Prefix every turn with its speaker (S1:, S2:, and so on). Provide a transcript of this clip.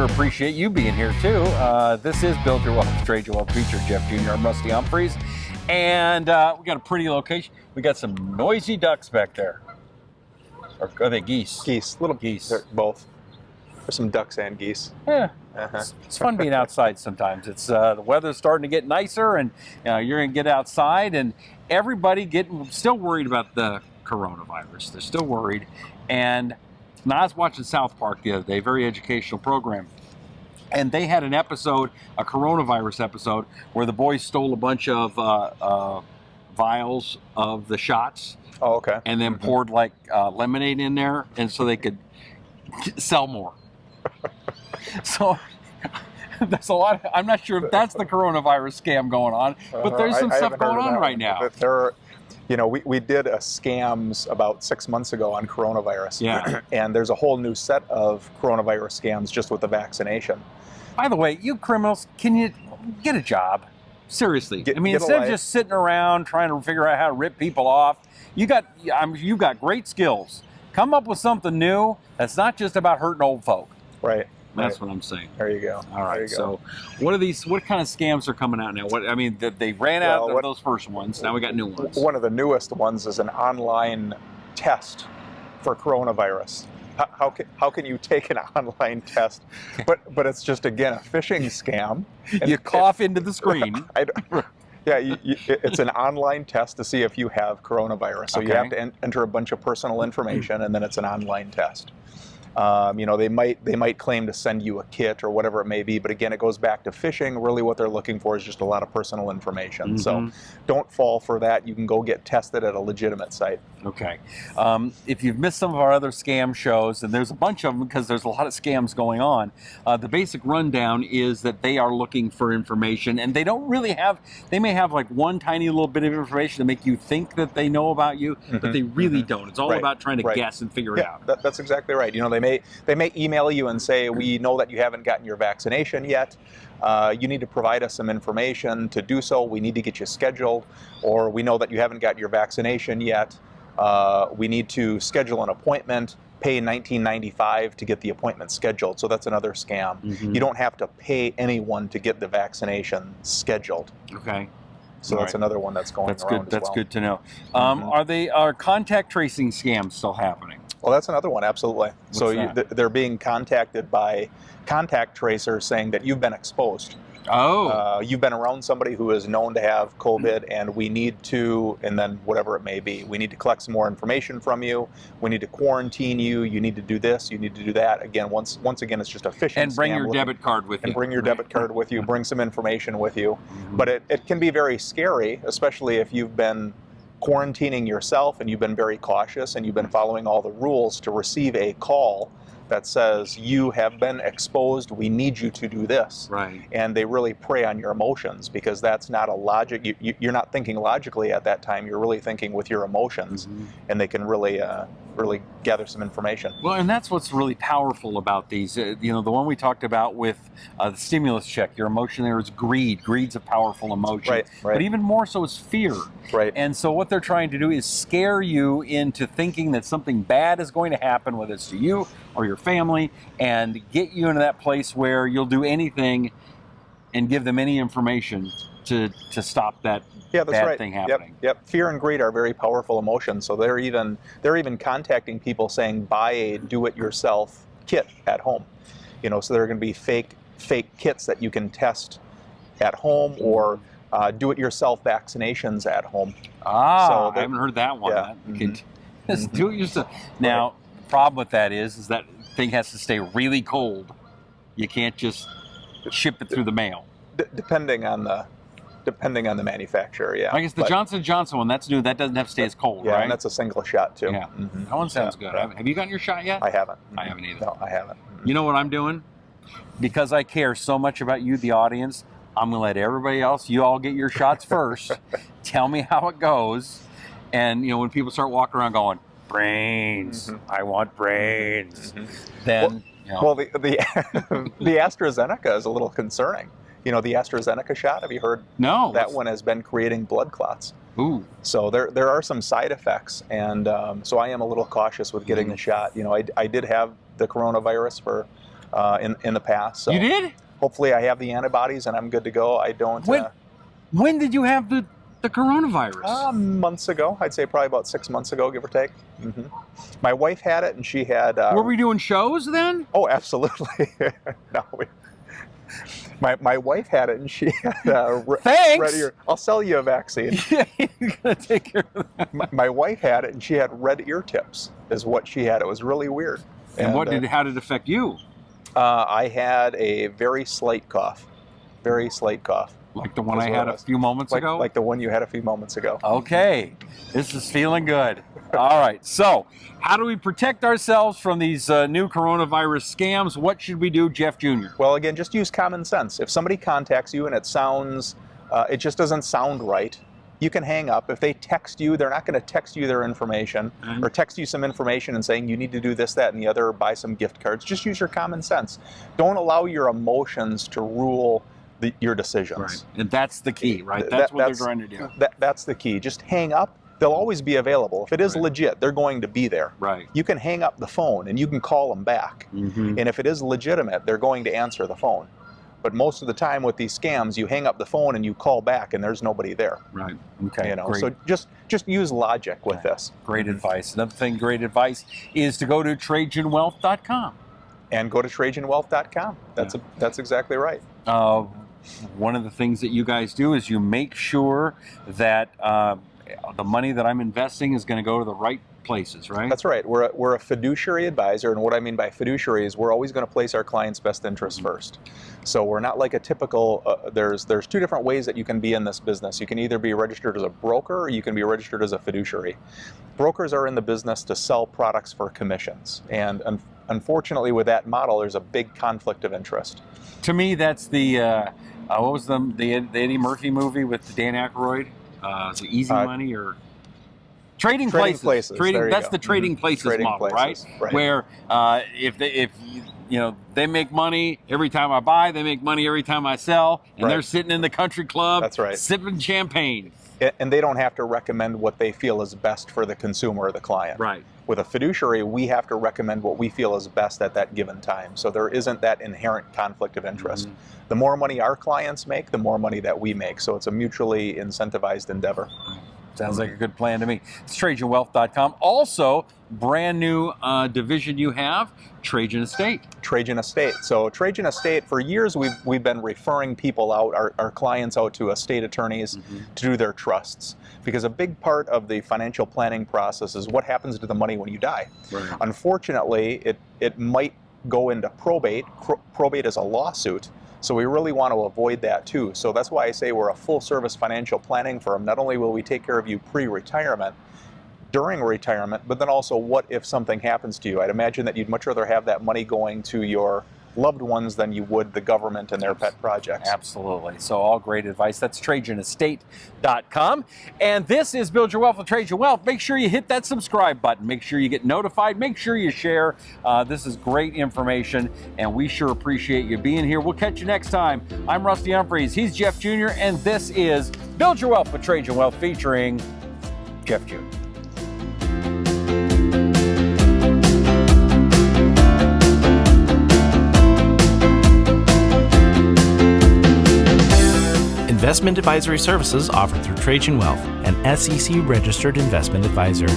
S1: sure appreciate you being here too. This is Build Your Wealth, Trajan Wealth feature. Jeff Jr. I'm Rusty Humphries, and we got a pretty location. We got some noisy ducks back there. Or are they geese?
S2: Geese, little
S1: geese.
S2: They're both. There's some ducks and geese.
S1: Yeah. It's fun being outside sometimes. It's the weather's starting to get nicer, and you're going to get outside, and everybody still worried about the coronavirus. They're still worried. And now I was watching South Park the other day, very educational program, and they had an episode, a coronavirus episode, where the boys stole a bunch of vials of the shots.
S2: Oh, okay.
S1: And then poured like lemonade in there, and so they could sell more. So there's a lot. I'm not sure if that's the coronavirus scam going on, but there's some stuff going on right now.
S2: We did a scams about 6 months ago on coronavirus.
S1: Yeah.
S2: And there's a whole new set of coronavirus scams just with the vaccination.
S1: By the way, you criminals, can you get a job? Seriously. Instead of just sitting around trying to figure out how to rip people off, you've got great skills. Come up with something new that's not just about hurting old folk.
S2: Right.
S1: That's what I'm saying.
S2: There you go.
S1: All right. So, what kind of scams are coming out now? They ran out of those first ones. Now we got new ones.
S2: One of the newest ones is an online test for coronavirus. How can you take an online test? But it's just, again, a phishing scam.
S1: You cough into the screen.
S2: It's an online test to see if you have coronavirus. So you have to enter a bunch of personal information, and then it's an online test. They might claim to send you a kit or whatever it may be, but again, it goes back to phishing. Really what they're looking for is just a lot of personal information. So don't fall for that. You can go get tested at a legitimate site.
S1: Okay. If you've missed some of our other scam shows, and there's a bunch of them because there's a lot of scams going on, the basic rundown is that they are looking for information, and they don't really they may have like one tiny little bit of information to make you think that they know about you, but they really don't. It's all about trying to guess and figure it out.
S2: That's exactly right. They may email you and say, we know that you haven't gotten your vaccination yet. You need to provide us some information to do so. We need to get you scheduled. Or we know that you haven't got your vaccination yet. We need to schedule an appointment, pay $19.95 to get the appointment scheduled. So that's another scam. You don't have to pay anyone to get the vaccination scheduled.
S1: Okay.
S2: So that's another one that's going around.
S1: That's good to know. Are contact tracing scams still happening?
S2: Well, that's another one, absolutely. They're being contacted by contact tracers saying that you've been exposed.
S1: Oh.
S2: You've been around somebody who is known to have COVID, and we need to, and then whatever it may be, we need to collect some more information from you. We need to quarantine you. You need to do this. You need to do that. Again, once again, it's just a phishing scam.
S1: And bring your debit card with you.
S2: And bring your debit card with you. Bring some information with you. But it can be very scary, especially if you've been quarantining yourself and you've been very cautious and you've been following all the rules, to receive a call that says you have been exposed, we need you to do this.
S1: Right.
S2: And they really prey on your emotions, because that's not a logic. You're not thinking logically at that time. You're really thinking with your emotions, and they can really gather some information.
S1: Well, and that's what's really powerful about these. The one we talked about with the stimulus check, your emotion there is greed. Greed's a powerful emotion.
S2: Right.
S1: But even more so is fear.
S2: Right.
S1: And so what they're trying to do is scare you into thinking that something bad is going to happen, whether it's to you or your family, and get you into that place where you'll do anything and give them any information to stop that bad thing happening.
S2: Yep. Fear and greed are very powerful emotions. So they're even contacting people saying, buy a do-it-yourself kit at home. So there are going to be fake kits that you can test at home, or do-it-yourself vaccinations at home.
S1: I haven't heard that one.
S2: Yeah.
S1: You can just do it yourself. Now, the problem with that is that thing has to stay really cold. You can't just ship it through the mail.
S2: Depending on the manufacturer, yeah.
S1: I guess the Johnson & Johnson one, that's new. That doesn't have to stay as cold, right?
S2: Yeah, and that's a single shot too.
S1: Yeah, that one sounds good. Have you gotten your shot yet?
S2: I haven't.
S1: I haven't either.
S2: No, I haven't.
S1: You know what I'm doing? Because I care so much about you, the audience, I'm going to let everybody else, you all get your shots first. Tell me how it goes. And, when people start walking around going, brains, I want brains, then...
S2: Well, the AstraZeneca is a little concerning. The AstraZeneca shot, have you heard?
S1: No.
S2: That one has been creating blood clots.
S1: Ooh.
S2: So there are some side effects, and so I am a little cautious with getting the shot. I did have the coronavirus for in the past. So
S1: You did?
S2: hopefully I have the antibodies and I'm good to go. I don't.
S1: When did you have the coronavirus?
S2: Months ago. I'd say probably about 6 months ago, give or take. My wife had it, and she had.
S1: Were we doing shows then?
S2: Oh, absolutely. No, my wife had it, and she had
S1: Thanks.
S2: red ear. I'll sell you a vaccine.
S1: Yeah, you're gonna take care of that.
S2: My wife had it, and she had red ear tips. Is what she had. It was really weird.
S1: And how did it affect you?
S2: I had a very slight cough. Very slight cough.
S1: Like the one I had a few moments ago?
S2: Like the one you had a few moments ago.
S1: Okay, this is feeling good. All right, so how do we protect ourselves from these new coronavirus scams? What should we do, Jeff Jr.?
S2: Well, again, just use common sense. If somebody contacts you and it sounds, it just doesn't sound right, you can hang up. If they text you, they're not going to text you their information or text you some information and saying you need to do this, that, and the other, buy some gift cards. Just use your common sense. Don't allow your emotions to rule your decisions.
S1: Right. And that's the key, right? That's what they're trying to do.
S2: That's the key. Just hang up. They'll always be available. If it is legit, they're going to be there.
S1: Right.
S2: You can hang up the phone and you can call them back. And if it is legitimate, they're going to answer the phone. But most of the time with these scams, you hang up the phone and you call back and there's nobody there.
S1: Right. Okay.
S2: Great. So just use logic with this.
S1: Great advice. Another thing, great advice is to go to TrajanWealth.com.
S2: And go to TrajanWealth.com. That's exactly right.
S1: One of the things that you guys do is you make sure that the money that I'm investing is going to go to the right places, right?
S2: That's right. We're a fiduciary advisor, and what I mean by fiduciary is we're always going to place our client's best interests first. So we're not like a typical. There's two different ways that you can be in this business. You can either be registered as a broker, or you can be registered as a fiduciary. Brokers are in the business to sell products for commissions, and unfortunately, with that model, there's a big conflict of interest.
S1: To me, that's the what was the Eddie Murphy movie with Dan Aykroyd? The Easy Money or Trading Places. That's the Trading Places model, right? Where if they make money every time I buy, they make money every time I sell, and they're sitting in the country club, sipping champagne.
S2: And they don't have to recommend what they feel is best for the consumer or the client.
S1: Right.
S2: With a fiduciary, we have to recommend what we feel is best at that given time. So there isn't that inherent conflict of interest. The more money our clients make, the more money that we make. So it's a mutually incentivized endeavor.
S1: Sounds like a good plan to me. It's TrajanWealth.com. Also, brand new division you have, Trajan Estate.
S2: Trajan Estate. So Trajan Estate, for years we've been referring people out, our clients out to estate attorneys to do their trusts. Because a big part of the financial planning process is what happens to the money when you die.
S1: Right.
S2: Unfortunately, it might go into probate. Probate is a lawsuit. So we really want to avoid that too. So that's why I say we're a full-service financial planning firm. Not only will we take care of you pre-retirement, during retirement, but then also what if something happens to you? I'd imagine that you'd much rather have that money going to your loved ones than you would the government and their pet projects.
S1: Absolutely. So all great advice. That's TrajanEstate.com. And this is Build Your Wealth with Trajan Wealth. Make sure you hit that subscribe button. Make sure you get notified. Make sure you share. This is great information, and we sure appreciate you being here. We'll catch you next time. I'm Rusty Humphries. He's Jeff Jr., and this is Build Your Wealth with Trajan Wealth featuring Jeff Jr.
S3: Investment advisory services offered through Trajan Wealth, an SEC-registered investment advisor.